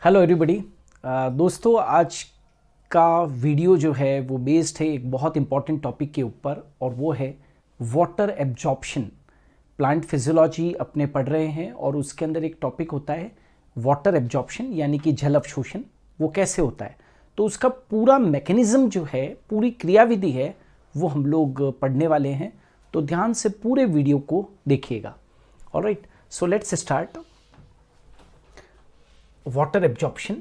Hello everybody. दोस्तों, आज का वीडियो जो है वो बेस्ड है एक बहुत इंपॉर्टेंट टॉपिक के ऊपर, और वो है वाटर एब्जॉर्प्शन। प्लांट फिजियोलॉजी अपने पढ़ रहे हैं और उसके अंदर एक टॉपिक होता है वाटर एब्जॉर्प्शन, यानी कि जल अवशोषण। वो कैसे होता है, तो उसका पूरा मैकेनिज्म जो है, पूरी क्रियाविधि है, वो हम लोग पढ़ने वाले हैं। तो ध्यान से पूरे वीडियो को देखिएगा। Alright, so let's start. Water absorption.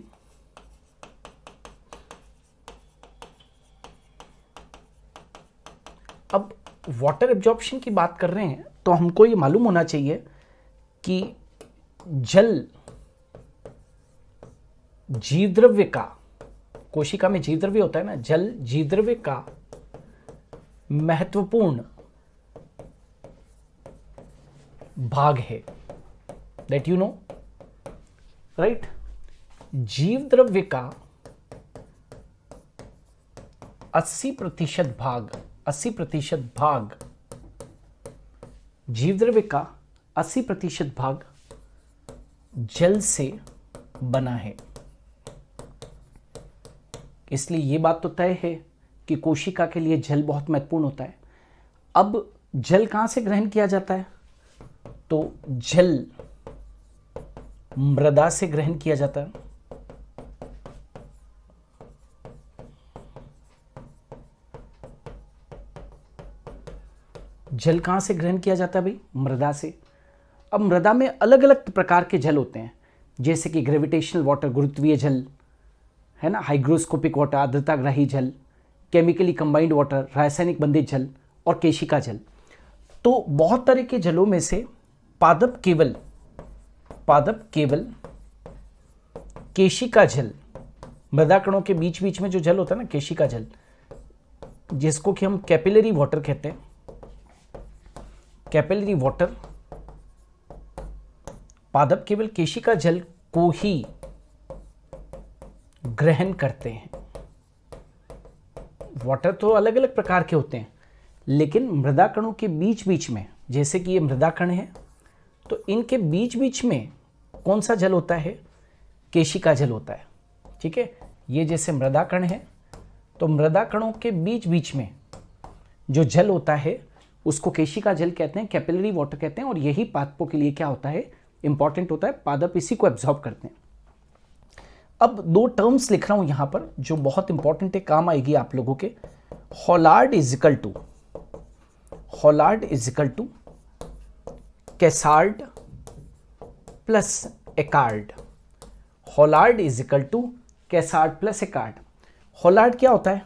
अब वाटर एब्जॉर्प्शन की बात कर रहे हैं तो हमको ये मालूम होना चाहिए कि जल जीवद्रव्य का, कोशिका में जीवद्रव्य होता है ना, जल जीवद्रव्य का महत्वपूर्ण भाग है। That you know, right. जीवद्रव्य का 80% भाग, जीवद्रव्य का 80% भाग जल से बना है। इसलिए ये बात तो तय है कि कोशिका के लिए जल बहुत महत्वपूर्ण होता है। अब जल कहां से ग्रहण किया जाता है, तो जल मृदा से ग्रहण किया जाता है। जल कहां से ग्रहण किया जाता है भाई? मृदा से। अब मृदा में अलग अलग प्रकार के जल होते हैं, जैसे कि ग्रेविटेशनल वाटर, गुरुत्वीय जल है ना, हाइग्रोस्कोपिक वाटर, आर्द्रताग्राही जल, केमिकली कंबाइंड वाटर, रासायनिक बंधित जल, और केशिका जल। तो बहुत तरह के जलों में से पादप केवल केशिका जल, मृदा कणों के बीच बीच में जो जल होता है ना, केशिका जल, जिसको कि हम कैपिलरी वाटर कहते हैं, कैपिलरी वाटर, पादप केवल केशिका जल को ही ग्रहण करते हैं। वाटर तो अलग अलग प्रकार के होते हैं, लेकिन मृदा कणों के बीच बीच में, जैसे कि ये मृदा कण है, तो इनके बीच बीच में कौन सा जल होता है? केशिका जल होता है। ठीक है, ये जैसे मृदा कण है, तो मृदा कणों के बीच बीच में जो जल होता है उसको केशिका जल कहते हैं, कैपिलरी वाटर कहते हैं। और यही पादपों के लिए क्या होता है? इंपॉर्टेंट होता है। पादप इसी को एब्जॉर्ब करते हैं। अब दो टर्म्स लिख रहा हूं यहां पर जो बहुत इंपॉर्टेंट है, काम आएगी आप लोगों के। Holard is equal to chresard plus echard. Holard is equal to chresard plus echard. Holard क्या होता है?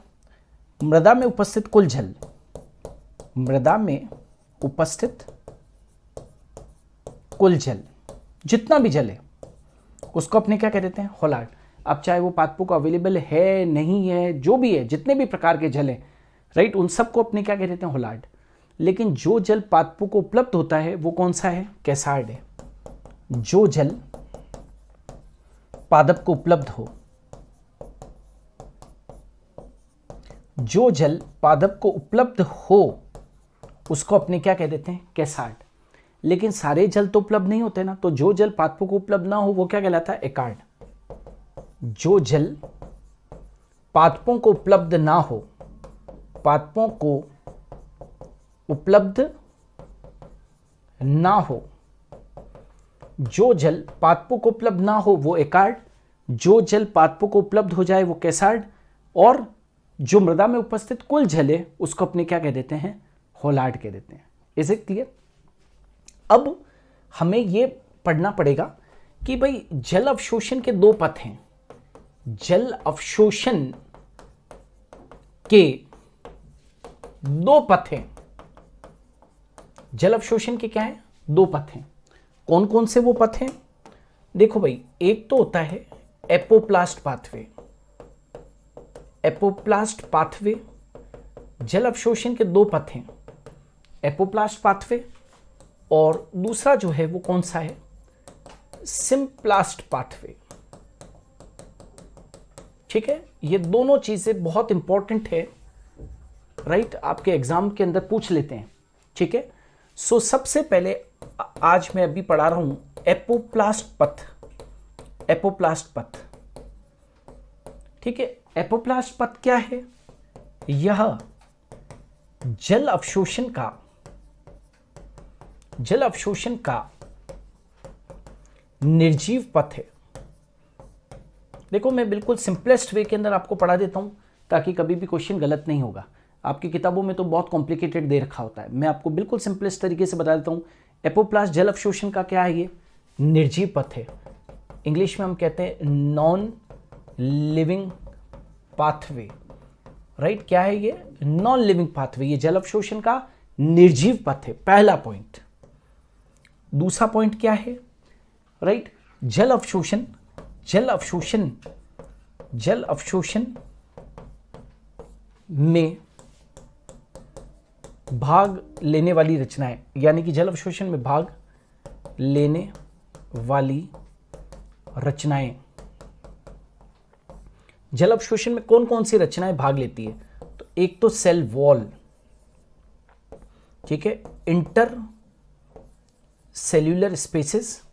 मृदा में उपस्थित कुल जल, मृदा में उपस्थित कुल जल, जितना भी जल है उसको अपने क्या कह देते हैं? हॉलार्ड। अब चाहे वो पादपों को अवेलेबल है, नहीं है, जो भी है, जितने भी प्रकार के जल है, राइट, उन सबको अपने क्या कह देते हैं? हॉलार्ड। लेकिन जो जल पादपों को उपलब्ध होता है वो कौन सा है? कैसार्ड है। जो जल पादप को उपलब्ध हो, जो जल पादप को उपलब्ध हो उसको अपने क्या कह देते हैं? कैसार्ड। लेकिन सारे जल तो उपलब्ध नहीं होते ना, तो जो जल पादपों को उपलब्ध ना हो वो क्या कहलाता है? एकार्ड। जो जल पादपों को उपलब्ध ना हो, पादपों को उपलब्ध ना हो, जो जल पादपों को उपलब्ध ना हो वो एकार्ड, जो जल पादपों को उपलब्ध हो जाए वो कैसार्ड, और जो मृदा में उपस्थित कुल जल है उसको अपने क्या कह देते हैं? हॉलार्ड कह देते हैं। Is it clear? अब हमें यह पढ़ना पड़ेगा कि भाई जल अवशोषण के दो पथ हैं। जल अवशोषण के दो पथ हैं। जल अवशोषण के क्या है? दो पथ हैं। कौन कौन से वो पथ हैं? देखो भाई, एक तो होता है एपोप्लास्ट पाथवे। एपोप्लास्ट पाथवे, जल अवशोषण के दो पथ हैं, एपोप्लास्ट पाथवे, और दूसरा जो है वो कौन सा है? Symplast pathway. ठीक है, ये दोनों चीजें बहुत इंपॉर्टेंट है, राइट, आपके एग्जाम के अंदर पूछ लेते हैं। ठीक है, सो सबसे पहले आज मैं अभी पढ़ा रहा हूं एपोप्लास्ट पथ। एपोप्लास्ट पथ ठीक है। एपोप्लास्ट पथ क्या है? यह जल अवशोषण का निर्जीव पथ है। देखो, मैं बिल्कुल सिंपलेस्ट वे के अंदर आपको पढ़ा देता हूं ताकि कभी भी क्वेश्चन गलत नहीं होगा। आपकी किताबों में तो बहुत कॉम्प्लिकेटेड दे रखा होता है, मैं आपको बिल्कुल सिंपलेस्ट तरीके से बता देता हूं। एपोप्लास्ट जल अवशोषण का क्या है? ये निर्जीव पथ है। इंग्लिश में हम कहते हैं नॉन लिविंग पाथवे, राइट? क्या है ये? Non living pathway. ये जल अवशोषण का निर्जीव पथ है, पहला पॉइंट। दूसरा पॉइंट क्या है? राइट, जल अवशोषण में भाग लेने वाली रचनाएं, यानी कि जल अवशोषण में भाग लेने वाली रचनाएं, जल अवशोषण में कौन कौन सी रचनाएं भाग लेती है? तो एक तो सेल वॉल, ठीक है, इंटर सेल्यूलर स्पेसेस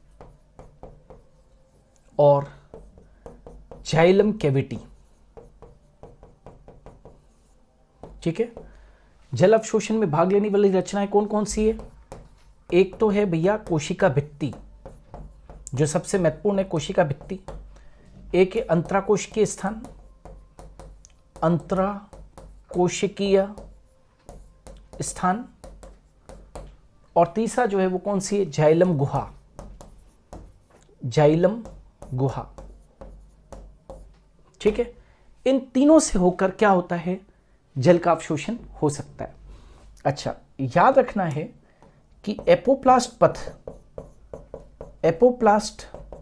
और जाइलम कैविटी, ठीक है। जल अवशोषण में भाग लेने वाली रचनाएं कौन कौन सी है? एक तो है भैया कोशिका भित्ति, जो सबसे महत्वपूर्ण है, कोशिका भित्ति। एक है अंतराकोशिकीय स्थान, अंतराकोशिकीय स्थान। और तीसरा जो है वो कौन सी है? जाइलम गुहा, ठीक है। इन तीनों से होकर क्या होता है? जल का अवशोषण हो सकता है। अच्छा, याद रखना है कि एपोप्लास्ट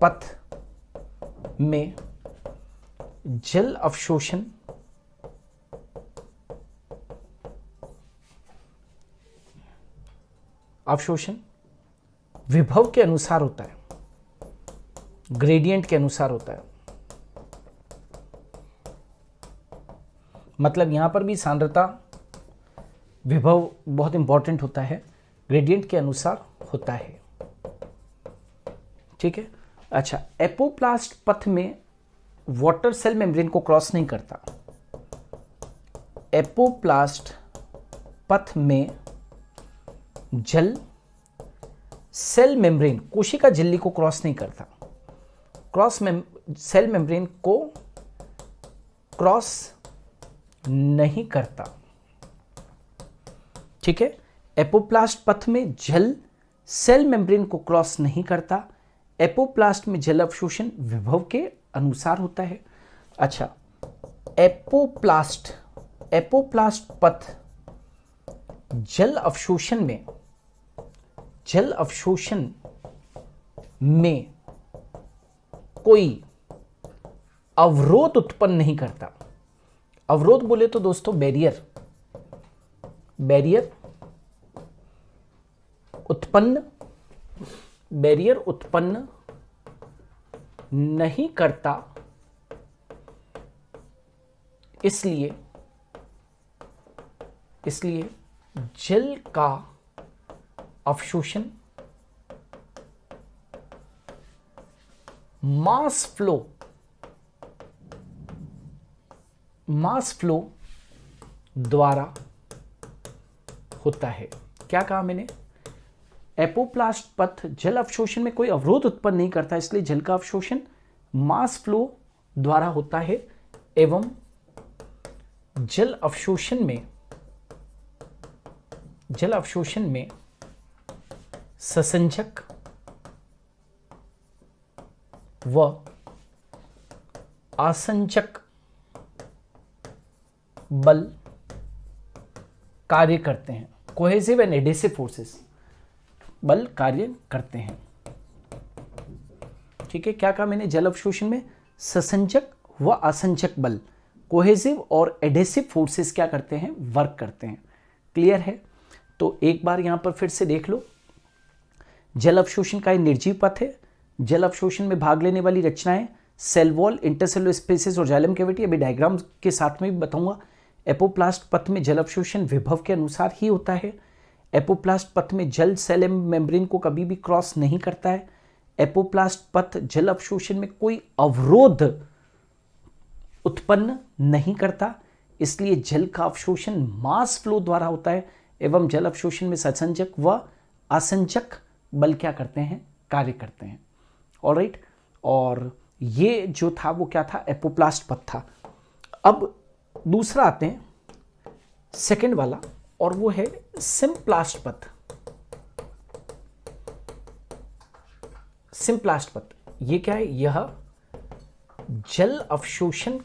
पथ में जल अवशोषण विभव के अनुसार होता है, ग्रेडियंट के अनुसार होता है। मतलब यहां पर भी सांद्रता विभव बहुत इंपॉर्टेंट होता है, ग्रेडियंट के अनुसार होता है, ठीक है। अच्छा, एपोप्लास्ट पथ में वाटर सेल मेम्ब्रेन को क्रॉस नहीं करता। एपोप्लास्ट पथ में जल सेल मेम्ब्रेन, कोशिका झिल्ली को क्रॉस नहीं करता। सेल मेम्ब्रेन को क्रॉस नहीं करता, ठीक है। एपोप्लास्ट पथ में जल सेल मेम्ब्रेन को क्रॉस नहीं करता। एपोप्लास्ट में जल अवशोषण विभव के अनुसार होता है। अच्छा, एपोप्लास्ट पथ जल अवशोषण में कोई अवरोध उत्पन्न नहीं करता। अवरोध बोले तो दोस्तों बैरियर उत्पन्न नहीं करता। इसलिए जल का अवशोषण मास फ्लो द्वारा होता है। क्या कहा मैंने? एपोप्लास्ट पथ जल अवशोषण में कोई अवरोध उत्पन्न नहीं करता, इसलिए जल का अवशोषण मास फ्लो द्वारा होता है एवं जल अवशोषण में ससंजक व आसंजक बल कार्य करते हैं। कोहेसिव एंड एडेसिव फोर्सेस बल कार्य करते हैं, ठीक है। क्या कहा मैंने? जल अवशोषण में ससंजक व आसंजक बल, कोहेसिव और एडेसिव फोर्सेस क्या करते हैं? वर्क करते हैं। क्लियर है? तो एक बार यहां पर फिर से देख लो, जल अवशोषण का निर्जीव पथ है। जल अवशोषण में भाग लेने वाली रचनाएं सेल वॉल, इंटरसेलुलर स्पेसेस और जाइलम कैविटी। अभी डायग्राम के साथ में भी बताऊंगा। एपोप्लास्ट पथ में जल अवशोषण विभव के अनुसार ही होता है। एपोप्लास्ट पथ में जल सेल मेम्ब्रेन को कभी भी क्रॉस नहीं करता है। एपोप्लास्ट पथ जल अवशोषण में कोई अवरोध उत्पन्न नहीं करता, इसलिए जल का अवशोषण मास फ्लो द्वारा होता है एवं जल अवशोषण में ससंजक व असंजक बल क्या करते हैं, कार्य करते हैं। ऑलराइट, और ये जो था वो क्या था, एपोप्लास्ट पथ था। अब दूसरा आते हैं सेकंड वाला, और वो है सिम्प्लास्ट पथ। सिम्प्लास्ट पथ ये क्या है, यह जल अवशोषण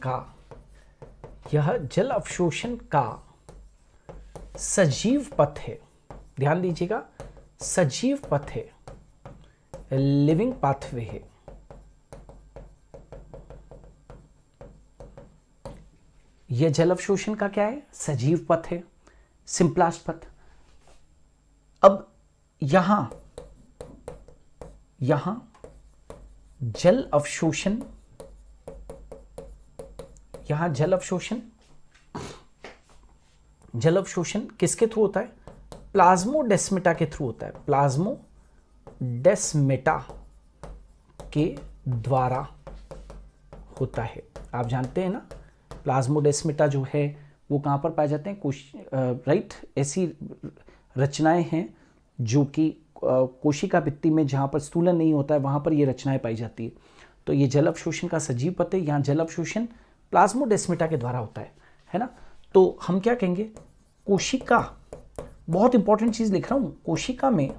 का सजीव पथ है। ध्यान दीजिएगा, सजीव पथ है, लिविंग पाथवे है। यह जल अवशोषण का क्या है, सजीव पथ है, सिम्प्लास्ट पथ। अब यहां जल अवशोषण, जल अवशोषण किसके थ्रू होता है, प्लाज्मोडेस्माटा के थ्रू होता है, प्लाज्मोडेस्माटा के द्वारा होता है। आप जानते हैं ना, प्लाज्मोडेस्माटा जो है वो कहाँ पर पाए जाते हैं, राइट, ऐसी रचनाएं हैं जो कि कोशिका भित्ति में जहाँ पर स्थूलन नहीं होता है वहाँ पर ये रचनाएं पाई जाती है। तो ये जल अवशोषण का सजीव पथ है। यहाँ जल अवशोषण प्लाज्मोडेस्माटा के द्वारा होता है ना। तो हम क्या कहेंगे, कोशिका, बहुत इंपॉर्टेंट चीज लिख रहा हूं, कोशिका में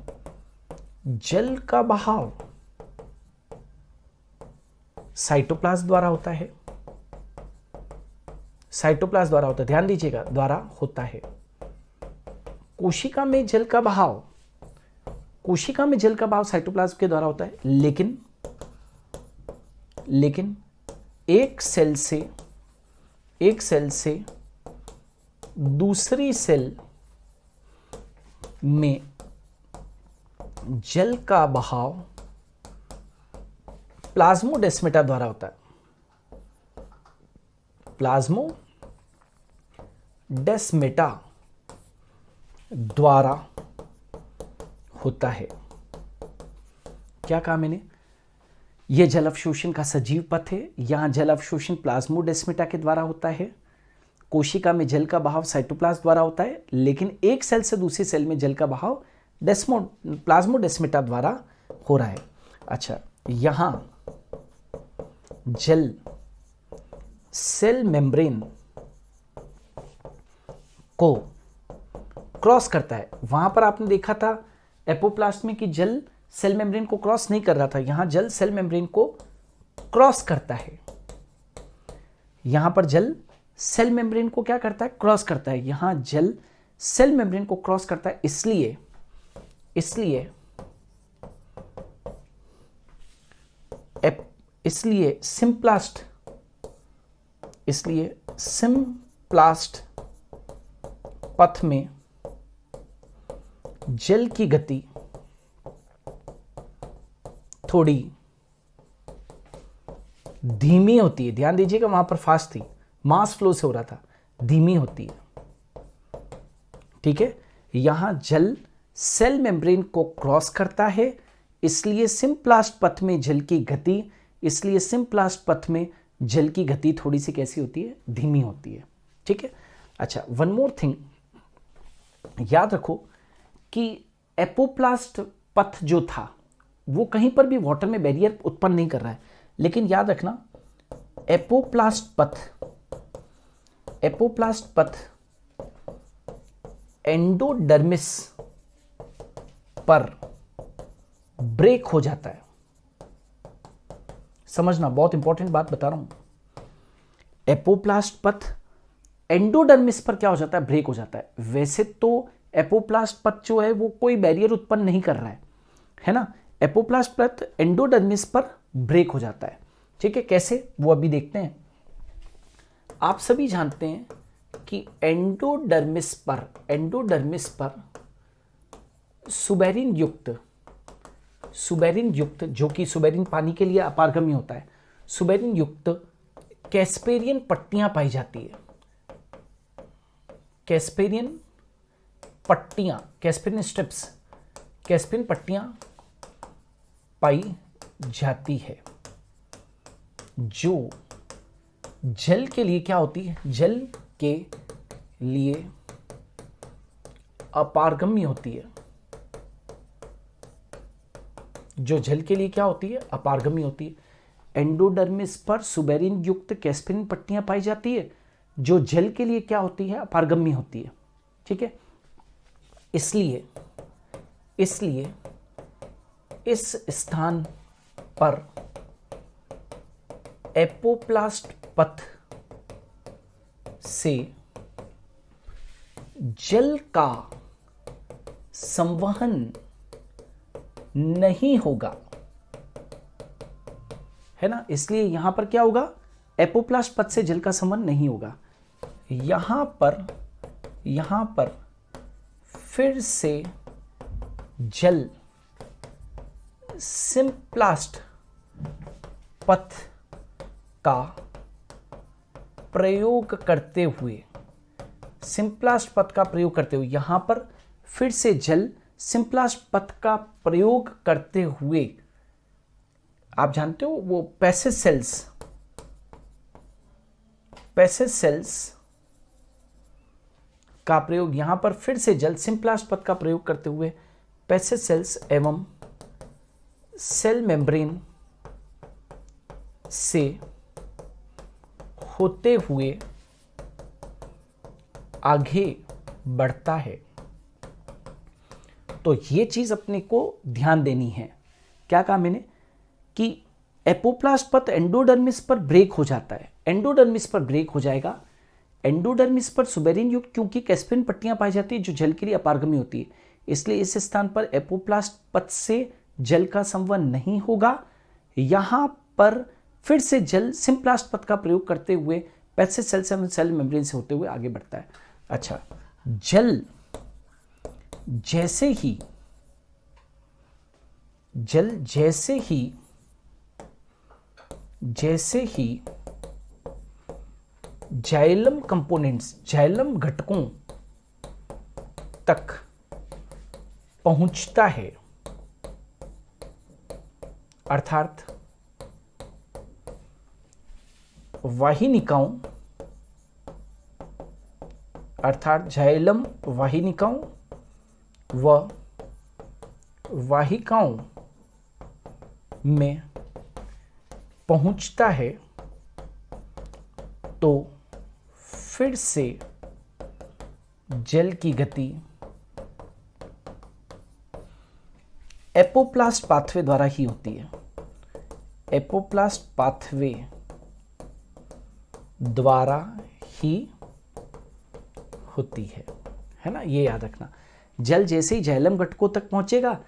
जल का बहाव साइटोप्लाज्म द्वारा होता है, साइटोप्लाज्म द्वारा होता है, ध्यान दीजिएगा, द्वारा होता है। कोशिका में जल का बहाव साइटोप्लाज्म के द्वारा होता है, लेकिन एक सेल से दूसरी सेल में जल का बहाव प्लाज्मोडेस्माटा द्वारा होता है, प्लाज्मोडेस्माटा द्वारा होता है। क्या कहा मैंने, यह जल अवशोषण का सजीव पथ है। यहां जल अवशोषण प्लाज्मोडेस्माटा के द्वारा होता है। कोशिका में जल का बहाव साइटोप्लाज्म द्वारा होता है, लेकिन एक सेल से दूसरी सेल में जल का बहाव प्लाज्मोडेस्माटा द्वारा हो रहा है। अच्छा, यहां जल सेल मेम्ब्रेन को क्रॉस करता है। वहां पर आपने देखा था एपोप्लास्ट में कि जल सेल मेम्ब्रेन को क्रॉस नहीं कर रहा था, यहां जल सेल मेम्ब्रेन को क्रॉस करता है। यहां पर जल सेल मेम्ब्रेन को क्या करता है, क्रॉस करता है। यहां जल सेल मेम्ब्रेन को क्रॉस करता है, इसलिए सिम्प्लास्ट पथ में जल की गति थोड़ी धीमी होती है। ध्यान दीजिएगा, वहां पर फास्ट थी, मास फ्लो से हो रहा था, धीमी होती है। ठीक है, यहां जल सेल मेम्ब्रेन को क्रॉस करता है, इसलिए सिम्प्लास्ट पथ में जल की गति थोड़ी सी कैसी होती है, धीमी होती है। ठीक है, अच्छा, वन मोर थिंग याद रखो कि एपोप्लास्ट पथ जो था वो कहीं पर भी वाटर में बैरियर उत्पन्न नहीं कर रहा है, लेकिन याद रखना एपोप्लास्ट पथ एंडोडर्मिस पर ब्रेक हो जाता है। समझना, बहुत इंपॉर्टेंट बात बता रहा हूं। एपोप्लास्ट पथ एंडोडर्मिस पर क्या हो जाता है, ब्रेक हो जाता है। वैसे तो एपोप्लास्ट पथ जो है वो कोई बैरियर उत्पन्न नहीं कर रहा है ना। एपोप्लास्ट पथ एंडोडर्मिस पर ब्रेक हो जाता है। ठीक है, कैसे, वो अभी देखते हैं। आप सभी जानते हैं कि एंडोडर्मिस पर सुबेरिन युक्त जो कि सुबेरिन पानी के लिए अपारगम्य होता है, सुबेरिन युक्त कैस्पेरियन पट्टियां पाई जाती है। कैस्पेरियन पट्टियां पाई जाती है, जो जल के लिए क्या होती है? जल के लिए अपारगम्य होती है। जो जल के लिए क्या होती है? अपारगम्य होती है। एंडोडर्मिस पर सुबेरिन युक्त कैस्परिन पट्टियां पाई जाती है, जो जल के लिए क्या होती है? अपारगम्य होती है। ठीक है, इसलिए इस स्थान पर एपोप्लास्ट पथ से जल का संवहन नहीं होगा, है ना। इसलिए यहां पर क्या होगा? एपोप्लास्ट पथ से जल का संवहन नहीं होगा। यहां पर फिर से जल सिंप्लास्ट पथ का प्रयोग करते हुए, सिंप्लास्ट पथ का प्रयोग करते हुए, यहां पर फिर से जल सिंप्लास्ट पथ का प्रयोग करते हुए, आप जानते हो वो पैसेज सेल्स का प्रयोग, यहां पर फिर से जल सिंप्लास्ट पथ का प्रयोग करते हुए पैसेज सेल्स एवं सेल मेम्ब्रेन से होते हुए आगे बढ़ता है। तो ये चीज अपने को ध्यान देनी है। क्या कहा मैंने? कि एपोप्लास्ट पथ एंडोडर्मिस पर ब्रेक हो जाता है, एंडोडर्मिस पर ब्रेक हो जाएगा। एंडोडर्मिस पर सुबेरिन युक्त क्योंकि कैस्परिन पट्टियां पाई जाती है, जो जल के लिए अपारगम्य होती है, इसलिए इस स्थान पर एपोप्लास्ट पथ से जल का संवहन नहीं होगा। यहां पर फिर से जल सिंप्लास्ट पथ का प्रयोग करते हुए पैसेज सेल मेम्ब्रेन से होते हुए आगे बढ़ता है। अच्छा, जल जैसे ही जाइलम कंपोनेंट्स, जाइलम घटकों तक पहुंचता है, अर्थात वाहिनिकाओं, अर्थात जाइलम वाहिनिकाओं व वाहिकाओं में पहुंचता है, तो फिर से जल की गति एपोप्लास्ट पाथवे द्वारा ही होती है। एपोप्लास्ट पाथवे द्वारा ही होती है ना, ये याद रखना। जल जैसे ही जाइलम घटकों तक पहुंचेगा,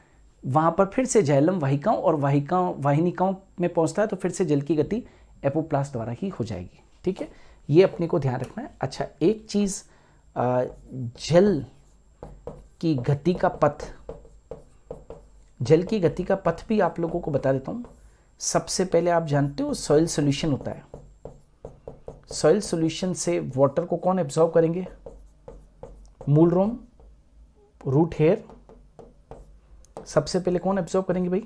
वहां पर फिर से जाइलम वाहिकाओं और वाहिनिकाओं में पहुंचता है, तो फिर से जल की गति एपोप्लास्ट द्वारा ही हो जाएगी। ठीक है, ये अपने को ध्यान रखना है। अच्छा, एक चीज, जल की गति का पथ, जल की गति का पथ भी आप लोगों को बता देता हूं। सबसे पहले आप जानते हो सॉइल सॉल्यूशन होता है। सॉइल सॉल्यूशन से वाटर को कौन एब्जॉर्ब करेंगे? मूल रोम, रूट हेयर। सबसे पहले कौन एब्जॉर्ब करेंगे भाई?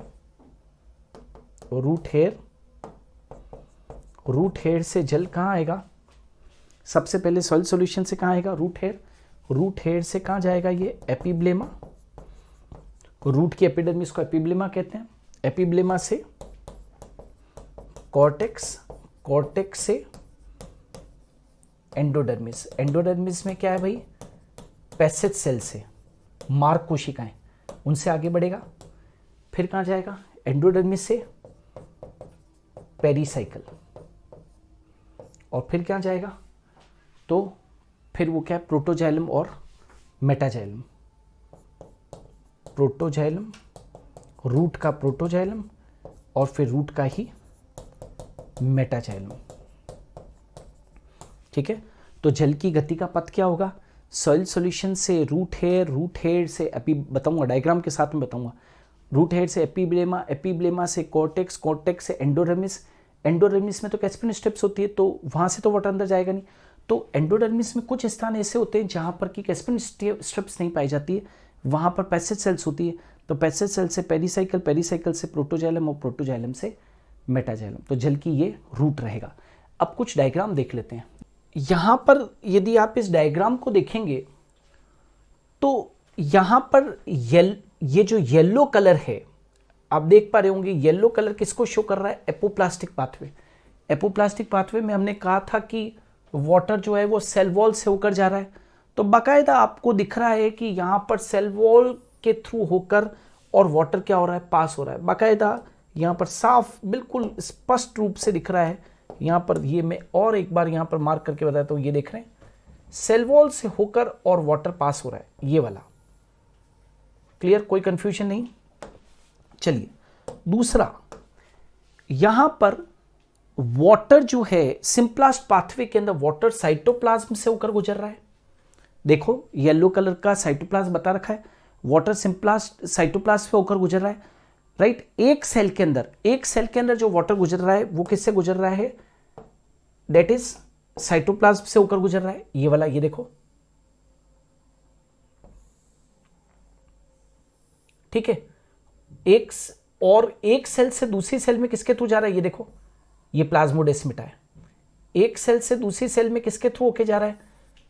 Root hair. रूट हेयर से जल कहां आएगा? सबसे पहले सॉइल सॉल्यूशन से कहां आएगा? Root hair. रूट हेयर से कहां जाएगा? ये एपिब्लेमा। रूट की एपिडर्मिस को एपिब्लेमा कहते हैं। एपिब्लेमा से कॉर्टेक्स, कॉर्टेक्स से एंडोडर्मिस। एंडोडर्मिस में क्या है भाई? पैसेज सेल से मार्ग कोशिकाएं, उनसे आगे बढ़ेगा। फिर कहां जाएगा? एंडोडर्मिस से पेरीसाइकिल, और फिर क्या जाएगा? तो फिर वो क्या है? प्रोटोजाइलम और मेटाजाइलम। प्रोटोजाइलम, रूट का प्रोटोजाइलम, और फिर रूट का ही मेटाजाइलम। ठीक है, तो जल की गति का पथ क्या होगा? सॉइल सॉल्यूशन से रूट हेयर, रूट हेयर से बताऊंगा, डायग्राम के साथ में बताऊंगा। रूट हेयर से एपिब्लेमा, एपिब्लेमा से कॉर्टेक्स, कॉर्टेक्स से एंडोडर्मिस। एंडोडर्मिस में तो कैस्परिन स्ट्रिप्स होती है, तो वहां से तो वाटर अंदर जाएगा नहीं। तो एंडोडर्मिस में कुछ स्थान ऐसे होते हैं जहां पर कि कैस्परिन स्ट्रिप्स नहीं पाई जाती है, वहां पर पैसेज सेल्स होती है। तो पैसेज सेल से पेरीसाइकिल, पेरीसाइकिल से प्रोटोजाइलम और प्रोटोजाइलम से मेटाजाइलम। तो जल की ये रूट रहेगा। अब कुछ डायग्राम देख लेते हैं। यहां पर यदि आप इस डायग्राम को देखेंगे तो यहां पर ये जो येलो कलर है, आप देख पा रहे होंगे, येलो कलर किसको शो कर रहा है? Apoplastic pathway. एपोप्लास्टिक पाथवे में हमने कहा था कि वाटर जो है वो सेल वॉल से होकर जा रहा है, तो बाकायदा आपको दिख रहा है कि यहाँ पर सेल वॉल के थ्रू होकर और वाटर क्या हो रहा है? पास हो रहा है। बाकायदा यहाँ पर साफ बिल्कुल स्पष्ट रूप से दिख रहा है। यहाँ पर ये मैं और एक बार यहाँ पर मार्क करके बताता हूँ, ये देख रहे हैं सेल वॉल से होकर और वाटर पास हो रहा है, ये वाला। क्लियर? कोई कंफ्यूजन नहीं? चलिए दूसरा, यहां पर वाटर जो है सिंप्लास्ट पाथवे के अंदर वाटर साइटोप्लाज्म से होकर गुजर रहा है। देखो येलो कलर का साइटोप्लाज्म बता रखा है, वाटर सिंप्लास्ट साइटोप्लाज्म से होकर गुजर रहा है, राइट। एक सेल के अंदर जो वाटर गुजर रहा है वो किससे गुजर रहा है? दैट इज साइटोप्लाज्म से होकर गुजर रहा है, ये वाला। ये देखो, ठीक है। एक सेल से दूसरी सेल में किसके थ्रू जा रहा है? ये देखो, ये प्लाज्मोडेस्माटा है। एक सेल से दूसरी सेल में किसके थ्रू होके जा रहा है?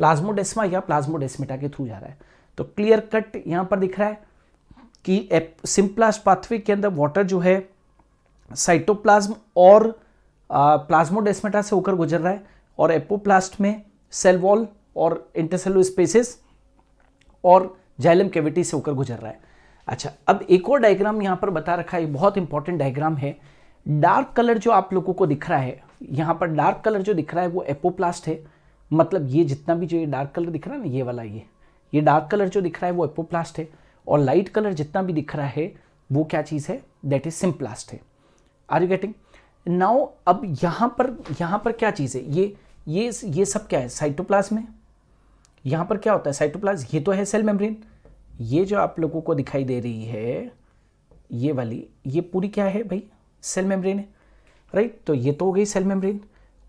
प्लाज्मोडेस्मा या प्लाज्मोडेस्माटा के थ्रू जा रहा है। तो क्लियर कट यहां पर दिख रहा है कि सिंप्लास्ट पाथवे के अंदर वाटर जो है साइटोप्लाज्म और प्लाज्मोडेस्माटा से होकर गुजर रहा है, और एपोप्लास्ट में सेल वॉल और इंटरसेलुलर स्पेसेस और जाइलम कैविटी से होकर गुजर रहा है। अच्छा, अब एक और डायग्राम यहां पर बता रखा है, बहुत इंपॉर्टेंट डायग्राम है। डार्क कलर जो आप लोगों को दिख रहा है, यहां पर डार्क कलर जो दिख रहा है वो एपोप्लास्ट है। मतलब ये जितना भी जो ये डार्क कलर दिख रहा है ना, ये वाला, ये डार्क कलर जो दिख रहा है वो एपोप्लास्ट है, और लाइट कलर जितना भी दिख रहा है वो क्या चीज है? दैट इज सिंप्लास्ट है। Are you getting now? अब यहां पर क्या चीज है? ये सब क्या है? साइटोप्लाज्म है। यहां पर क्या होता है? साइटोप्लाज्म। ये तो है सेल मेम्ब्रेन। ये जो आप लोगों को दिखाई दे रही है ये वाली, ये पूरी क्या है भाई? सेल मेम्ब्रेन है, राइट। तो ये तो हो गई सेल मेम्ब्रेन,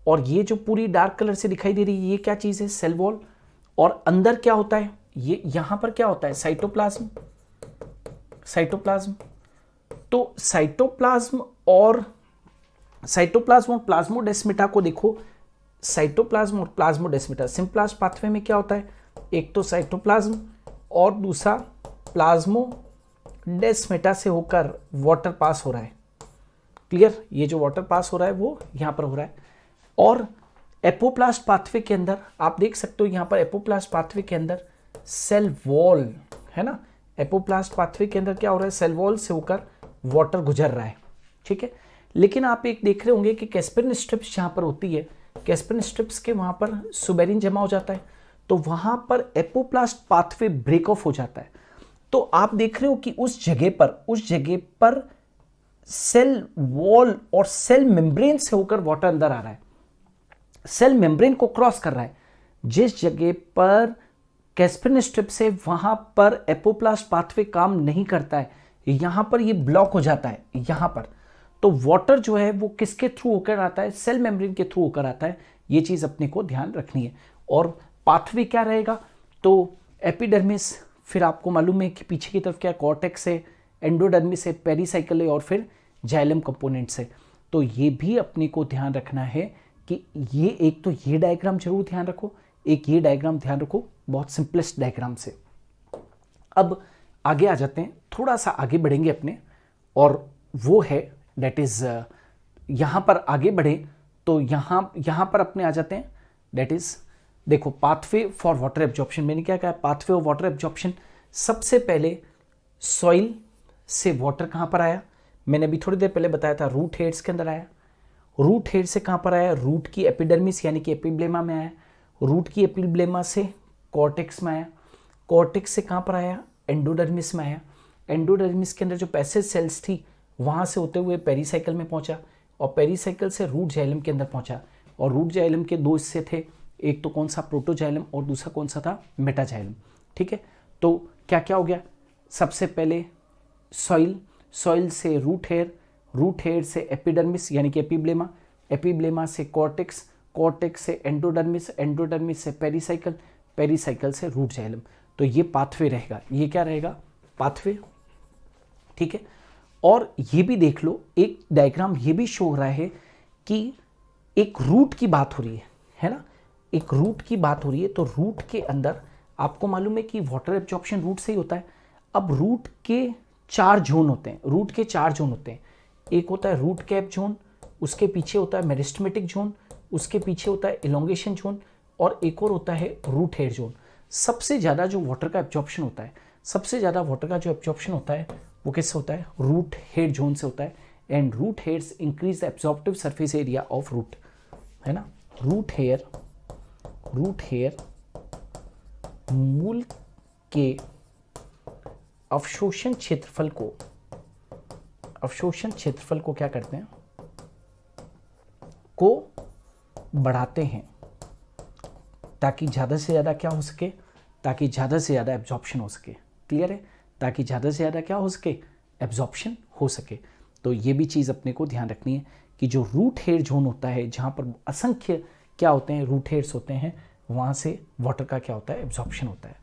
और ये जो पूरी डार्क कलर से दिखाई दे रही है ये क्या चीज है? Cell wall. और अंदर क्या होता है? ये यहां पर क्या होता है? साइटोप्लाज्म। तो साइटोप्लाज्म और प्लाज्मोडेस्माटा को देखो, साइटोप्लाज्म और प्लाज्मोडेस्माटा सिंप्लास्ट पाथवे में क्या होता है? एक तो साइटोप्लाज्म और दूसरा प्लाज्मोडेस्माटा से होकर वाटर पास हो रहा है। क्लियर? ये जो वाटर पास हो रहा है वो यहां पर हो रहा है। और एपोप्लास्ट पाथवे के अंदर आप देख सकते हो, यहां पर एपोप्लास्ट पाथवे के अंदर सेल वॉल है ना, एपोप्लास्ट पाथवे के अंदर क्या हो रहा है? सेल वॉल से होकर वाटर गुजर रहा है, ठीक है। लेकिन आप एक देख रहे होंगे कि कैस्पेरिन स्ट्रिप्स जहां पर होती है, कैस्पेरिन स्ट्रिप्स के वहां पर सुबेरिन जमा हो जाता है, तो वहां पर एपोप्लास्ट पाथवे ब्रेक ऑफ हो जाता है। तो आप देख रहे हो कि उस जगह पर सेल वॉल और सेल मेम्ब्रेन से होकर वाटर अंदर आ रहा है, सेल मेम्ब्रेन को क्रॉस कर रहा है। जिस जगह पर कैस्पेरिन स्ट्रिप्स है वहां पर एपोप्लास्ट पाथवे काम नहीं करता है, यहां पर ये ब्लॉक हो जाता है यहां पर। तो वाटर जो है वो किसके थ्रू होकर आता है? सेल मेम्ब्रेन के थ्रू होकर आता है। ये चीज अपने को ध्यान रखनी है। और पाथवे क्या रहेगा? तो एपिडर्मिस, फिर आपको मालूम है कि पीछे की तरफ क्या है? कॉर्टेक्स है, एंडोडर्मिस है, पेरीसाइकिल है, और फिर जाइलम कंपोनेंट्स है। तो ये भी अपने को ध्यान रखना है कि ये एक तो ये डायग्राम जरूर ध्यान रखो, एक ये डायग्राम ध्यान रखो, बहुत सिंपलेस्ट डायग्राम से। अब आगे आ जाते हैं, थोड़ा सा आगे बढ़ेंगे अपने, और वो है दैट इज यहां पर आगे बढ़े तो यहां पर अपने आ जाते हैं, दैट इज देखो पाथवे फॉर वाटर एब्जॉर्प्शन। मैंने क्या कहा? Pathway of water absorption. सबसे पहले सॉइल से वाटर कहां पर आया? मैंने अभी थोड़ी देर पहले बताया था, रूट हेड्स के अंदर आया। रूट हेड से कहां पर आया? रूट की एपिडर्मिस यानी कि एपिब्लेमा में आया। रूट की एपिब्लेमा से कॉर्टेक्स में आया। कॉर्टेक्स से कहां पर आया? एंडोडर्मिस में आया। एंडोडर्मिस के अंदर जो पैसेज सेल्स थी वहां से होते हुए पेरीसाइकिल में पहुंचा, और पेरीसाइकिल से रूट जाइलम के अंदर पहुंचा। और रूट जाइलम के दो हिस्से थे, एक तो कौन सा? प्रोटोजाइलम, और दूसरा कौन सा था? मेटाजाइलम, ठीक है। तो क्या क्या हो गया? सबसे पहले सॉइल से रूट हेयर से एपिडर्मिस यानी कि एपिब्लेमा, एपिब्लेमा से कॉर्टेक्स, कॉर्टेक्स से एंडोडर्मिस, एंडोडर्मिस से पेरीसाइकिल, पेरीसाइकिल से रूट जाइलम। तो ये पाथवे रहेगा। ये क्या रहेगा? पाथवे, ठीक है। और ये भी देख लो, एक डायग्राम ये भी शो हो रहा है कि एक रूट की बात हो रही है ना, एक रूट की बात हो रही है, तो रूट के अंदर आपको मालूम है कि वाटर एब्जॉर्प्शन रूट से ही होता है। अब रूट के 4 जोन होते हैं, रूट के 4 जोन होते हैं। एक होता है रूट कैप जोन, उसके पीछे होता है मेरिस्टेमेटिक जोन, उसके पीछे होता है इलोंगेशन जोन, और एक और होता है रूट हेड जोन। सबसे ज़्यादा जो वाटर का एब्जॉर्प्शन होता है, सबसे ज़्यादा वाटर का जो एब्जॉर्प्शन होता है वो किससे होता है? रूट हेड जोन से होता है। And root hairs increase the absorptive surface area of root, है ना। रूट हेयर मूल के अवशोषण क्षेत्रफल को क्या करते हैं? को बढ़ाते हैं, ताकि ज़्यादा से ज़्यादा क्या हो सके? ताकि ज़्यादा से ज़्यादा एब्जॉर्प्शन हो सके। क्लियर है? ताकि ज़्यादा से ज़्यादा क्या हो सके? एब्जॉर्प्शन हो सके। तो ये भी चीज़ अपने को ध्यान रखनी है कि जो रूट हेयर जोन होता है, जहाँ पर असंख्य क्या होते हैं? रूट हेयर्स होते हैं, वहाँ से वाटर का क्या होता है? एब्जॉर्प्शन होता है।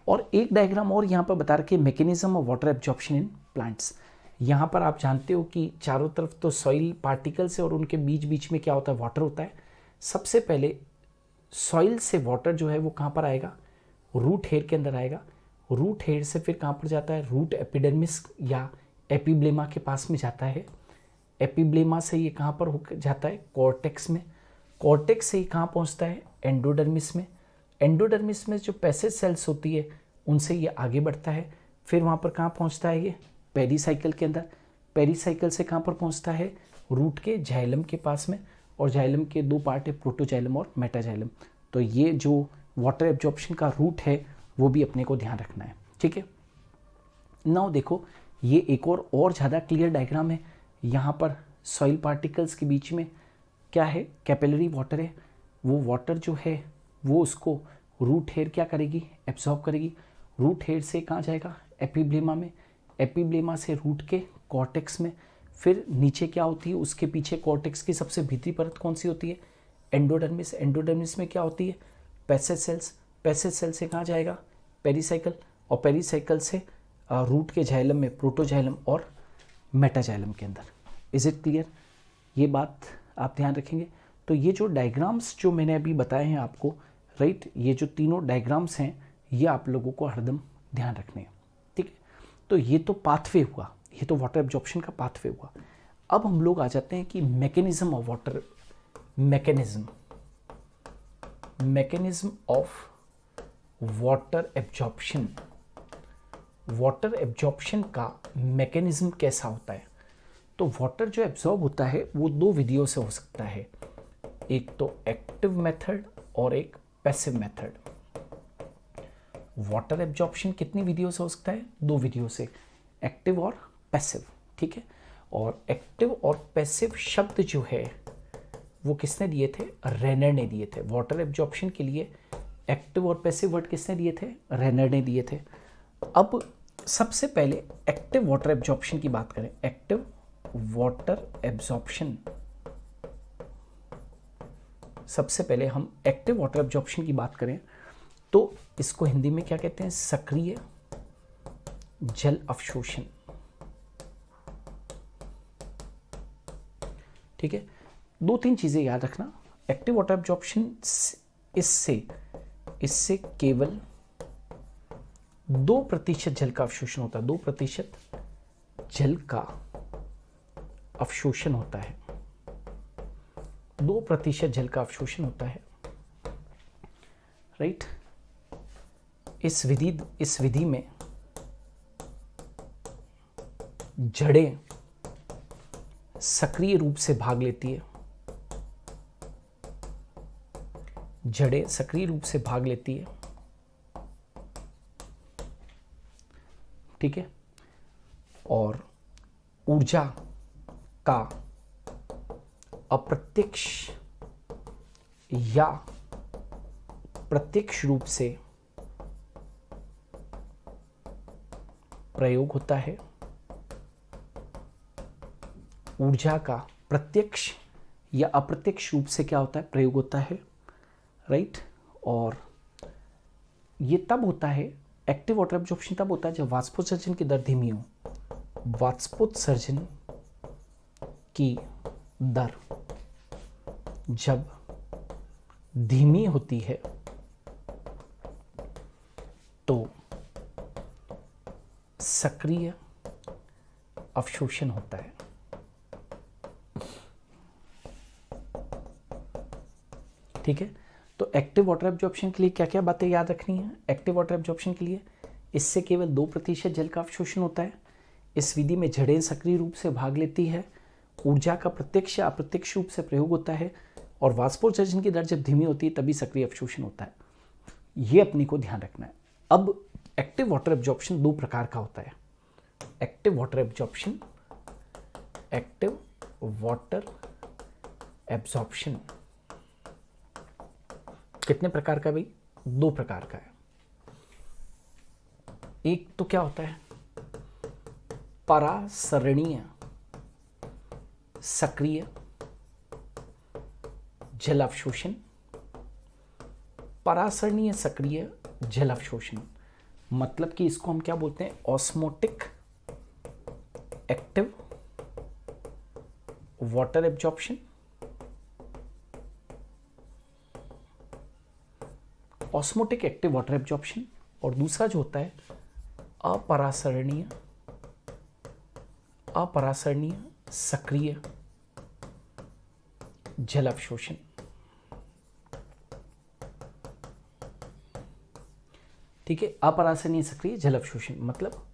और एक डायग्राम और यहाँ पर बता रखी है, mechanism of water absorption in plants. यहाँ पर आप जानते हो कि चारों तरफ तो सॉइल पार्टिकल्स है और उनके बीच बीच में क्या होता है? वाटर होता है। सबसे पहले सॉइल से वाटर जो है वो कहाँ पर आएगा? रूट हेयर के अंदर आएगा। रूट हेयर से फिर कहाँ पर जाता है? रूट एपिडर्मिस या एपिब्लेमा के पास में जाता है। एपिब्लेमा से ये कहाँ पर होकर जाता है? कॉर्टेक्स में। कॉर्टेक्स से ये कहाँ पहुँचता है? एंडोडर्मिस में। एंडोडर्मिस में जो पैसेज सेल्स होती है उनसे ये आगे बढ़ता है। फिर वहाँ पर कहाँ पहुँचता है? ये पेरीसाइकिल के अंदर। पेरीसाइकिल से कहाँ पर पहुँचता है? रूट के जाइलम के पास में। और जाइलम के 2 पार्ट है, प्रोटोजाइलम और मेटाजाइलम। तो ये जो वाटर एब्जॉर्प्शन का रूट है वो भी अपने को ध्यान रखना है। ठीक है। नाउ देखो, ये एक और ज़्यादा क्लियर डायग्राम है। यहाँ पर सॉइल पार्टिकल्स के बीच में क्या है? कैपिलरी वाटर है। वो वाटर जो है वो उसको रूट हेयर क्या करेगी? एब्जॉर्ब करेगी। रूट हेयर से कहाँ जाएगा? एपिब्लेमा में। एपिब्लेमा से रूट के कॉर्टेक्स में। फिर नीचे क्या होती है? उसके पीछे कॉर्टेक्स की सबसे भीतरी परत कौन सी होती है? एंडोडर्मिस। एंडोडर्मिस में क्या होती है? Passage sales. पैसेज सेल से कहाँ जाएगा? पेरीसाइकिल। और पेरीसाइकिल से रूट के जाइलम में, प्रोटोजाइलम और मेटाजाइलम के अंदर। Is it clear? ये बात आप ध्यान रखेंगे। तो ये जो डायग्राम्स जो मैंने अभी बताए हैं आपको, राइट, ये जो तीनों डायग्राम्स हैं ये आप लोगों को हरदम ध्यान रखने हैं। ठीक है। तो ये तो पाथवे हुआ, ये तो वाटर एब्जॉर्प्शन का पाथवे हुआ। अब हम लोग आ जाते हैं कि mechanism of water, mechanism of water absorption. Water absorption का मैकेनिज्म कैसा होता है? तो वाटर जो एब्जॉर्ब होता है वो 2 विधियों से हो सकता है। एक तो एक्टिव मेथड और एक पैसिव मेथड। वाटर एब्जॉर्प्शन कितनी विधियों से हो सकता है? 2 विधियों से, एक्टिव और पैसिव। ठीक है। और एक्टिव और पैसिव शब्द जो है वो किसने दिए थे? रेनर ने दिए थे। वाटर एब्जॉर्प्शन के लिए एक्टिव और पैसिव वर्ड किसने दिए थे? रेनर ने दिए थे। अब सबसे पहले एक्टिव वाटर एब्जॉर्प्शन की बात करें। एक्टिव वाटर एब्जॉर्प्शन, सबसे पहले हम एक्टिव वाटर एब्जॉर्प्शन की बात करें तो इसको हिंदी में क्या कहते हैं? सक्रिय जल अवशोषण। ठीक है। 2-3 चीजें याद रखना। एक्टिव वाटर एब्जॉर्प्शन इससे केवल 2% जल का अवशोषण होता है। 2% जल का अवशोषण होता है। 2% जल का अवशोषण होता है, राइट। इस विधि में जड़ें सक्रिय रूप से भाग लेती है। जड़ें सक्रिय रूप से भाग लेती है। ठीक है। और ऊर्जा का अप्रत्यक्ष या प्रत्यक्ष रूप से प्रयोग होता है। ऊर्जा का प्रत्यक्ष या अप्रत्यक्ष रूप से क्या होता है? प्रयोग होता है, राइट। और ये तब होता है, एक्टिव वाटर एब्जॉर्प्शन तब होता है जब वाष्पोत्सर्जन की दर धीमी हो। वाष्पोत्सर्जन की दर जब धीमी होती है तो सक्रिय अवशोषण होता है। ठीक है, तो एक्टिव वाटर एब्जॉर्प्शन के लिए क्या क्या बातें याद रखनी है? एक्टिव वाटर एब्जॉर्प्शन के लिए इससे केवल 2% जल का अवशोषण होता है। इस विधि में जड़ें सक्रिय रूप से भाग लेती है, ऊर्जा का प्रत्यक्ष या अप्रत्यक्ष रूप से प्रयोग होता है, और वाष्पोत्सर्जन की दर जब धीमी होती है तभी सक्रिय अवशोषण होता है। ये अपने को ध्यान रखना है। अब एक्टिव वाटर एब्जॉर्प्शन 2 प्रकार का होता है। Active water absorption, active water absorption कितने प्रकार का भाई? 2 प्रकार का है। एक तो क्या होता है, परासरणीय सक्रिय जल अवशोषण। परासरणीय सक्रिय जल अवशोषण मतलब कि इसको हम क्या बोलते हैं? Osmotic active water absorption, osmotic active water absorption. और दूसरा जो होता है अपरासरणीय सक्रिय जल अवशोषण। ठीक है, अपरासरणीय सक्रिय जल अवशोषण मतलब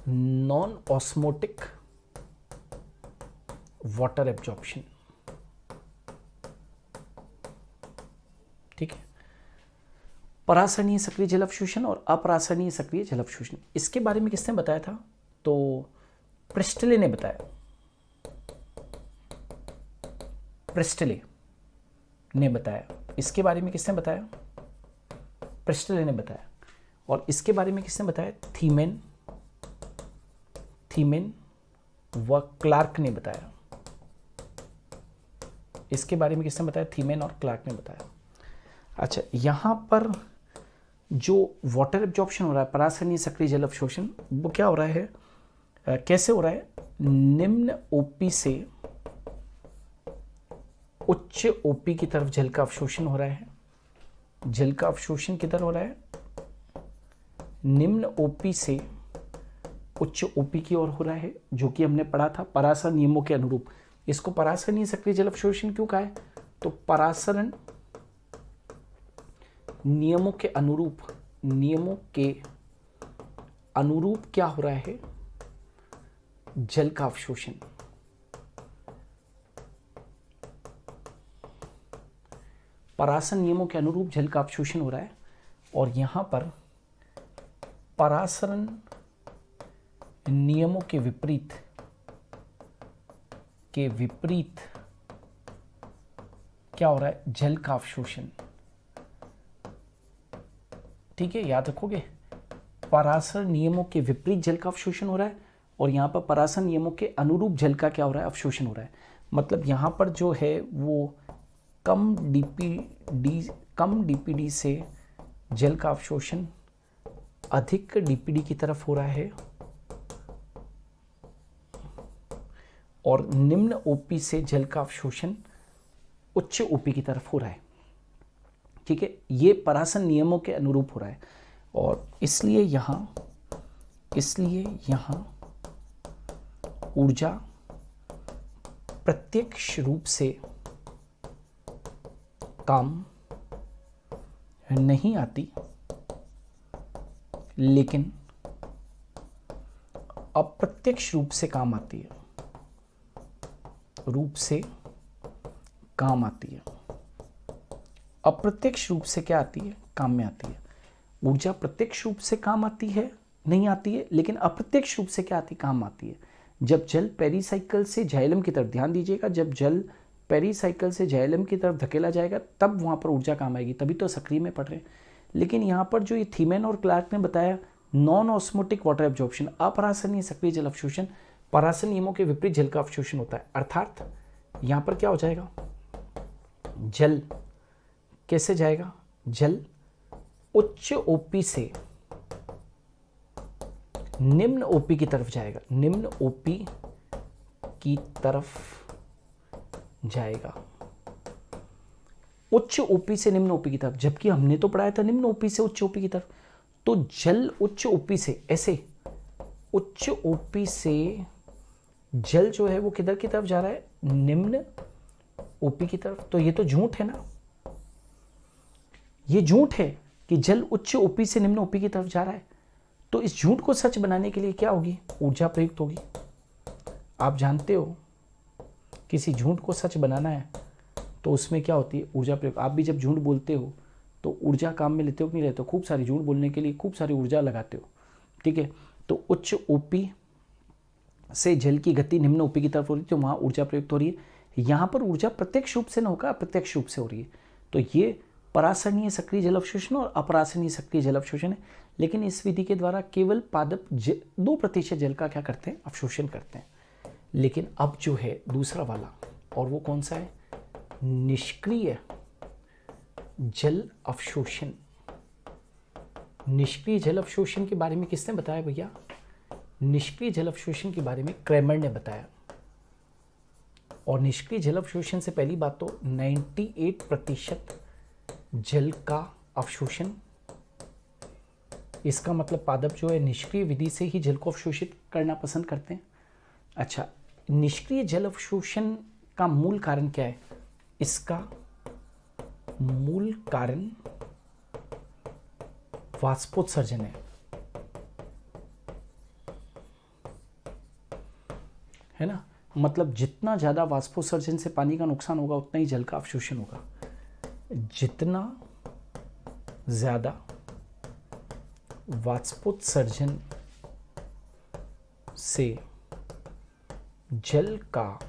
नॉन ऑस्मोटिक वाटर एब्जॉर्प्शन। ठीक है, परासरणीय सक्रिय जल अवशोषण और अपरासरणीय सक्रिय जल अवशोषण, इसके बारे में किसने बताया था? तो प्रिस्टले ने बताया। प्रिस्टले ने बताया। इसके बारे में किसने बताया? प्रिस्टले ने बताया। और इसके बारे में किसने बताया? थीमेन व क्लार्क ने बताया। इसके बारे में किसने बताया? थीमेन और क्लार्क ने बताया। अच्छा, यहां पर जो वाटर एब्जॉर्प्शन हो रहा है, परासरणीय सक्रिय जल अवशोषण, वो क्या हो रहा है, कैसे हो रहा है? निम्न ओपी से उच्च ओपी की तरफ जल का अवशोषण हो रहा है। जल का अवशोषण किधर हो रहा है? निम्न ओपी से उच्च ओपी की ओर हो रहा है, जो कि हमने पढ़ा था परासरण नियमों के अनुरूप। इसको परासरणीय सक्रिय जल अवशोषण क्यों कहा है? तो परासरण नियमों के अनुरूप क्या हो रहा है? जल का अवशोषण। परासरण नियमों के अनुरूप जल का अवशोषण हो रहा है। और यहां पर परासरण नियमों के विपरीत क्या हो रहा है? जल का अवशोषण। ठीक है, याद रखोगे, परासरण नियमों के विपरीत जल का अवशोषण हो रहा है और यहां पर परासरण नियमों के अनुरूप जल का क्या हो रहा है? अवशोषण हो रहा है। मतलब यहां पर जो है वो कम डीपीडी से जल का अवशोषण अधिक डीपीडी की तरफ हो रहा है, और निम्न ओपी से जल का अवशोषण उच्च ओपी की तरफ हो रहा है। ठीक है, ये परासरण नियमों के अनुरूप हो रहा है। और इसलिए यहां ऊर्जा प्रत्यक्ष रूप से काम नहीं आती, लेकिन अप्रत्यक्ष रूप से काम आती है। अप्रत्यक्ष रूप से क्या आती है? काम में आती है। ऊर्जा प्रत्यक्ष रूप से काम आती है, नहीं आती है, लेकिन अप्रत्यक्ष रूप से क्या आती? काम आती है। जब जल पेरिसाइकिल से जाइलम की तरफ, ध्यान दीजिएगा, जब जल पेरिसाइकिल से जाइलम की तरफ धकेला जाएगा तब वहां पर ऊर्जा काम आएगी, तभी तो सक्रिय में पढ़ रहे हैं। लेकिन यहां पर जो ये थीमेन और क्लार्क ने बताया, नॉन ऑस्मोटिक वाटर एब्जॉर्प्शन, अपरासरणीय सक्रिय जल अवशोषण, परासरण नियमों के विपरीत जल का अवशोषण होता है। अर्थात यहां पर क्या हो जाएगा? जल कैसे जाएगा? जल उच्च ओपी से निम्न ओपी की तरफ जाएगा, निम्न ओपी की तरफ जाएगा। उच्च ओपी से निम्न ओपी की तरफ, जबकि हमने तो पढ़ाया था निम्न ओपी से उच्च ओपी की तरफ। तो जल उच्च ओपी से, ऐसे उच्च ओपी से जल जो है वो किधर की तरफ जा रहा है, निम्न ओपी की तरफ। तो ये तो झूठ है ना, ये झूठ है कि जल उच्च ओपी से निम्न ओपी की तरफ जा रहा है। तो इस झूठ को सच बनाने के लिए क्या होगी, ऊर्जा प्रयुक्त होगी। आप जानते हो किसी झूठ को सच बनाना है तो उसमें क्या होती है, ऊर्जा प्रयोग। आप भी जब झूठ बोलते हो तो ऊर्जा काम में लेते हो कि नहीं लेते हो, खूब सारी झूठ बोलने के लिए खूब सारी ऊर्जा लगाते हो, ठीक है। तो उच्च ओपी से जल की गति निम्न ओपी की तरफ हो रही है तो वहाँ ऊर्जा प्रयुक्त हो रही है। यहाँ पर ऊर्जा प्रत्यक्ष रूप से न होगा, अप्रत्यक्ष रूप से हो रही है। तो ये परासरणीय सक्रिय जल अवशोषण और अपरासरणीय सक्रिय जल अवशोषण है। लेकिन इस विधि के द्वारा केवल पादप 2% जल का क्या करते हैं, अवशोषण करते हैं। लेकिन अब जो है दूसरा वाला, और वो कौन सा है, निष्क्रिय जल अवशोषण। निष्क्रिय जल अवशोषण के बारे में किसने बताया भैया, निष्क्रिय जल अवशोषण के बारे में क्रैमर ने बताया। और निष्क्रिय जल अवशोषण से पहली बात तो 98% जल का अवशोषण, इसका मतलब पादप जो है निष्क्रिय विधि से ही जल को अवशोषित करना पसंद करते हैं। अच्छा, निष्क्रिय जल अवशोषण का मूल कारण क्या है, इसका मूल कारण वाष्पोत्सर्जन है ना। मतलब जितना ज़्यादा वाष्पोत्सर्जन से पानी का नुकसान होगा उतना ही जल का अवशोषण होगा। जितना ज़्यादा वाष्पोत्सर्जन से जल का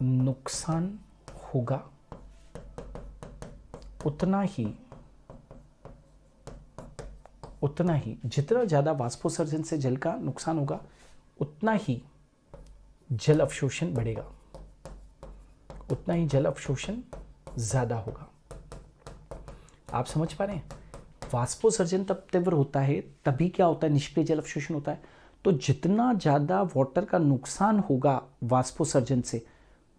नुकसान होगा उतना ही जितना ज़्यादा वाष्पोत्सर्जन से जल का नुकसान होगा उतना ही जल अवशोषण बढ़ेगा, उतना ही जल अवशोषण ज़्यादा होगा। आप समझ पा रहे हैं, वाष्पोत्सर्जन तब तीव्र होता है तभी क्या होता है, निष्क्रिय जल अवशोषण होता है। तो जितना ज़्यादा वाटर का नुकसान होगा वाष्पोत्सर्जन से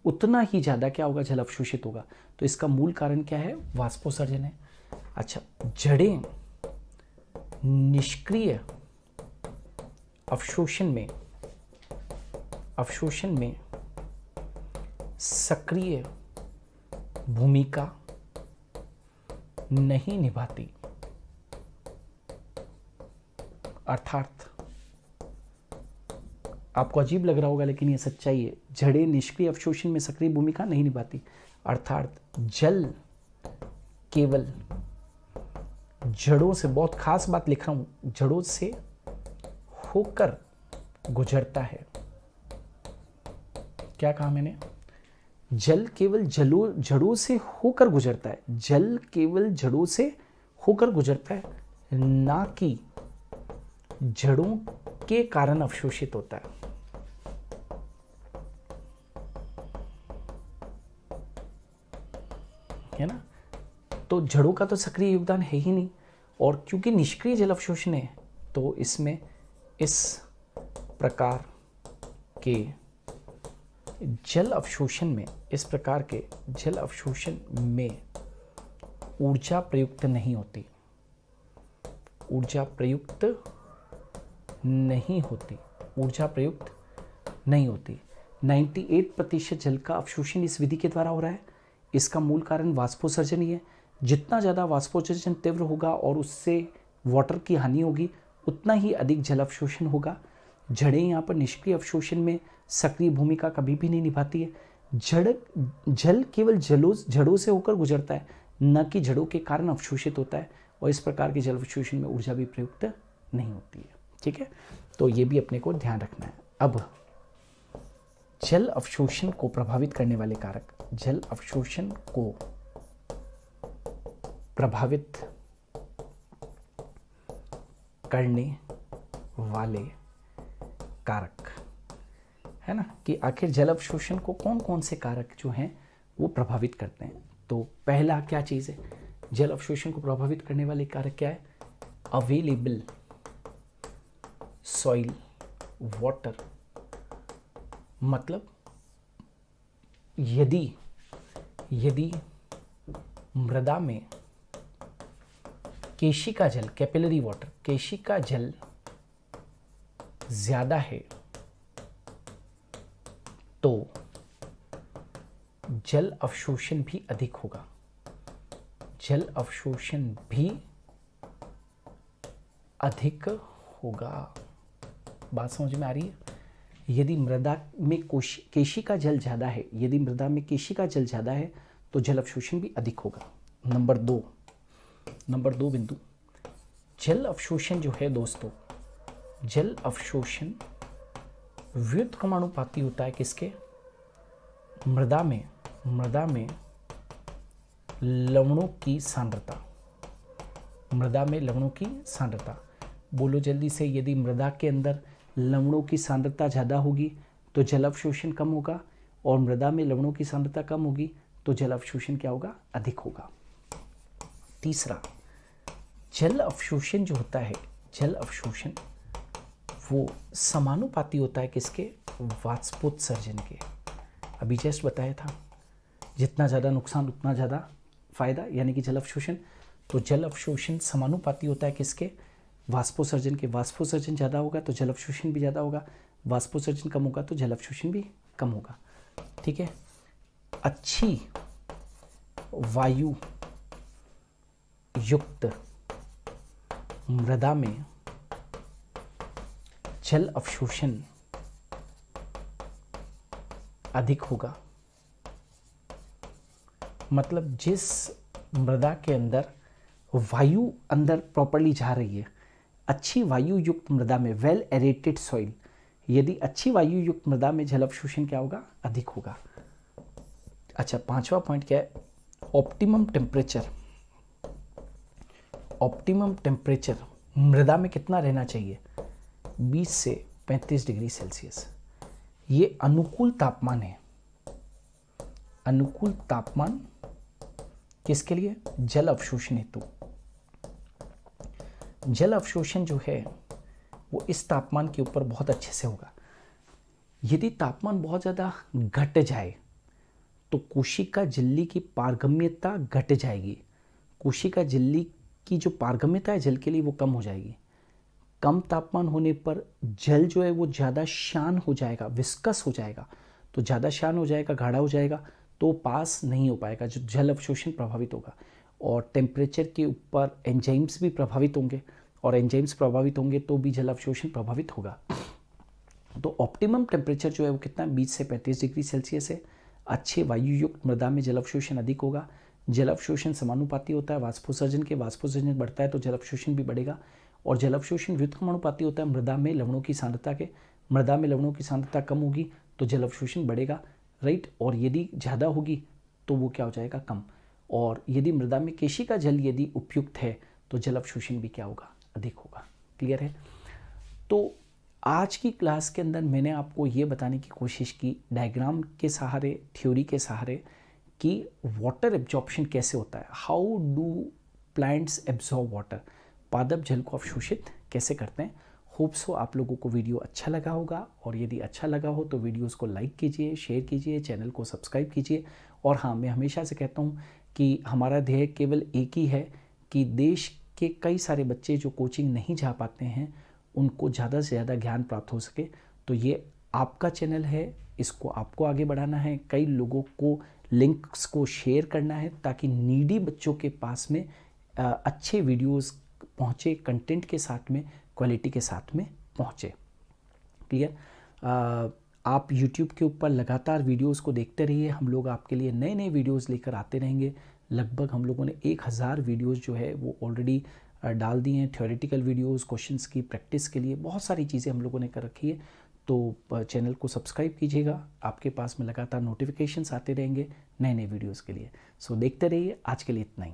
उतना ही ज़्यादा क्या होगा, जल अवशोषित होगा। तो इसका मूल कारण क्या है, वाष्पोत्सर्जन है। अच्छा, जड़ें निष्क्रिय अवशोषण में सक्रिय भूमिका नहीं निभाती। अर्थात आपको अजीब लग रहा होगा लेकिन ये सच्चाई है, जड़ें निष्क्रिय अवशोषण में सक्रिय भूमिका नहीं निभाती। अर्थात जल केवल जड़ों से, बहुत खास बात लिख रहा हूं, जड़ों से होकर गुजरता है। क्या कहा मैंने, जल केवल जड़ों से होकर गुजरता है, जल केवल जड़ों से होकर गुजरता है, ना कि जड़ों के कारण अवशोषित होता है। है ना। तो जड़ों का तो सक्रिय योगदान है ही नहीं, और क्योंकि निष्क्रिय जल अवशोषण है तो इसमें इस प्रकार के जल अवशोषण में ऊर्जा प्रयुक्त नहीं होती, ऊर्जा प्रयुक्त नहीं होती। 98% जल का अवशोषण इस विधि के द्वारा हो रहा है। इसका मूल कारण वाष्पोत्सर्जन ही है। जितना ज़्यादा वाष्पोत्सर्जन तीव्र होगा और उससे वाटर की हानि होगी उतना ही अधिक जल अवशोषण होगा। जड़ें यहाँ पर निष्क्रिय अवशोषण में सक्रिय भूमिका कभी भी नहीं निभाती है। जल केवल जड़ों से होकर गुजरता है, न कि जड़ों के कारण अवशोषित होता है, और इस प्रकार के जल अवशोषण में ऊर्जा भी प्रयुक्त नहीं होती है। ठीक है, तो ये भी अपने को ध्यान रखना है। अब जल अवशोषण को प्रभावित करने वाले कारक, जल अवशोषण को प्रभावित करने वाले कारक, है ना, कि आखिर जल अवशोषण को कौन कौन से कारक जो हैं वो प्रभावित करते हैं। तो पहला क्या चीज़ है, जल अवशोषण को प्रभावित करने वाले कारक क्या है, अवेलेबल सॉइल वाटर। मतलब यदि मृदा में केशिका जल, कैपिलरी वाटर, केशिका जल ज्यादा है तो जल अवशोषण भी अधिक होगा। जल अवशोषण भी अधिक होगा। बात समझ में आ रही है? यदि मृदा में केशिका जल ज़्यादा है, यदि मृदा में केशिका जल ज़्यादा है तो जल अवशोषण भी अधिक होगा। नंबर दो बिंदु, जल अवशोषण जो है दोस्तों, जल अवशोषण व्युत्क्रमानुपाती होता है किसके? मृदा में लवणों की सांद्रता, मृदा में लवणों की सांद्रता। बोलो जल्दी से, यदि मृदा के अंदर लवणों की सांद्रता ज़्यादा होगी तो जल अवशोषण कम होगा, और मृदा में लवणों की सांद्रता कम होगी तो जल अवशोषण क्या होगा? अधिक होगा। तीसरा, जल अवशोषण जो होता है, जल अवशोषण वो समानुपाती होता है किसके? वाष्पोत्सर्जन के। अभी जस्ट बताया था, जितना ज़्यादा नुकसान उतना ज़्यादा फायदा, यानी कि जल अवशोषण। तो जल अवशोषण समानुपाती होता है किसके? वाष्पोत्सर्जन के। वाष्पोत्सर्जन ज़्यादा होगा तो जल अवशोषण भी ज़्यादा होगा, वाष्पोत्सर्जन कम होगा तो जल अवशोषण भी कम होगा। ठीक है। अच्छी वायु युक्त मृदा में जल अवशोषण अधिक होगा। मतलब जिस मृदा के अंदर वायु अंदर प्रॉपर्ली जा रही है, अच्छी वायु युक्त मृदा में, वेल एरेटेड सॉइल, यदि अच्छी वायु युक्त मृदा में जल अवशोषण क्या होगा? अधिक होगा। अच्छा, पांचवा पॉइंट क्या है? Optimum temperature. ऑप्टिमम टेम्परेचर मृदा में कितना रहना चाहिए? 20 से 35 डिग्री सेल्सियस। ये अनुकूल तापमान है। अनुकूल तापमान किसके लिए? जल अवशोषण हेतु। जल अवशोषण जो है वो इस तापमान के ऊपर बहुत अच्छे से होगा। यदि तापमान बहुत ज़्यादा घट जाए तो कोशिका झिल्ली की पारगम्यता घट जाएगी। कोशिका झिल्ली की जो पारगम्यता है जल के लिए वो कम हो जाएगी। कम तापमान होने पर जल जो है वो ज़्यादा शान हो जाएगा, विस्कस हो जाएगा। तो ज़्यादा शान हो जाएगा, गाढ़ा हो जाएगा, तो पास नहीं हो पाएगा, जो जल अवशोषण प्रभावित होगा। और टेम्परेचर के ऊपर एंजाइम्स भी प्रभावित होंगे, और एंजाइम्स प्रभावित होंगे तो भी जल अवशोषण प्रभावित होगा। तो ऑप्टिमम टेम्परेचर जो है वो कितना? 20 से 35 डिग्री सेल्सियस है। अच्छे वायु युक्त मृदा में जल अवशोषण अधिक होगा। जल अवशोषण समानुपाती होता है वाष्पोत्सर्जन के। वाष्पोत्सर्जन बढ़ता है तो जल अवशोषण भी बढ़ेगा। और जल अवशोषण व्युत्क्रमानुपाती होता है मृदा में लवणों की सांद्रता के। मृदा में लवणों की सांद्रता कम होगी तो जल अवशोषण बढ़ेगा, राइट। और यदि ज़्यादा होगी तो वो क्या हो जाएगा? कम। और यदि मृदा में केशिका जल यदि उपयुक्त है तो जल अवशोषण भी क्या होगा? अधिक होगा। क्लियर है? तो आज की क्लास के अंदर मैंने आपको ये बताने की कोशिश की डायग्राम के सहारे, थ्योरी के सहारे, कि वाटर एब्जॉर्प्शन कैसे होता है। How do plants absorb water, पादप जल को अवशोषित कैसे करते हैं। होप सो आप लोगों को वीडियो अच्छा लगा होगा, और यदि अच्छा लगा हो तो वीडियोस को लाइक कीजिए, शेयर कीजिए, चैनल को सब्सक्राइब कीजिए। और हाँ, मैं हमेशा से कहता हूँ कि हमारा ध्येय केवल एक ही है कि देश के कई सारे बच्चे जो कोचिंग नहीं जा पाते हैं उनको ज़्यादा से ज़्यादा ज्ञान प्राप्त हो सके। तो ये आपका चैनल है, इसको आपको आगे बढ़ाना है, कई लोगों को लिंक्स को शेयर करना है ताकि नीडी बच्चों के पास में अच्छे वीडियोस पहुँचे, कंटेंट के साथ में, क्वालिटी के साथ में पहुँचे। क्लियर? आप YouTube के ऊपर लगातार वीडियोस को देखते रहिए। हम लोग आपके लिए नए नए वीडियोस लेकर आते रहेंगे। लगभग हम लोगों ने 1000 वीडियोस जो है वो ऑलरेडी डाल दिए हैं। थ्योरेटिकल वीडियोस, क्वेश्चंस की प्रैक्टिस के लिए बहुत सारी चीज़ें हम लोगों ने कर रखी है। तो चैनल को सब्सक्राइब कीजिएगा, आपके पास में लगातार नोटिफिकेशंस आते रहेंगे नए नए वीडियोस के लिए। सो देखते रहिए। आज के लिए इतना ही।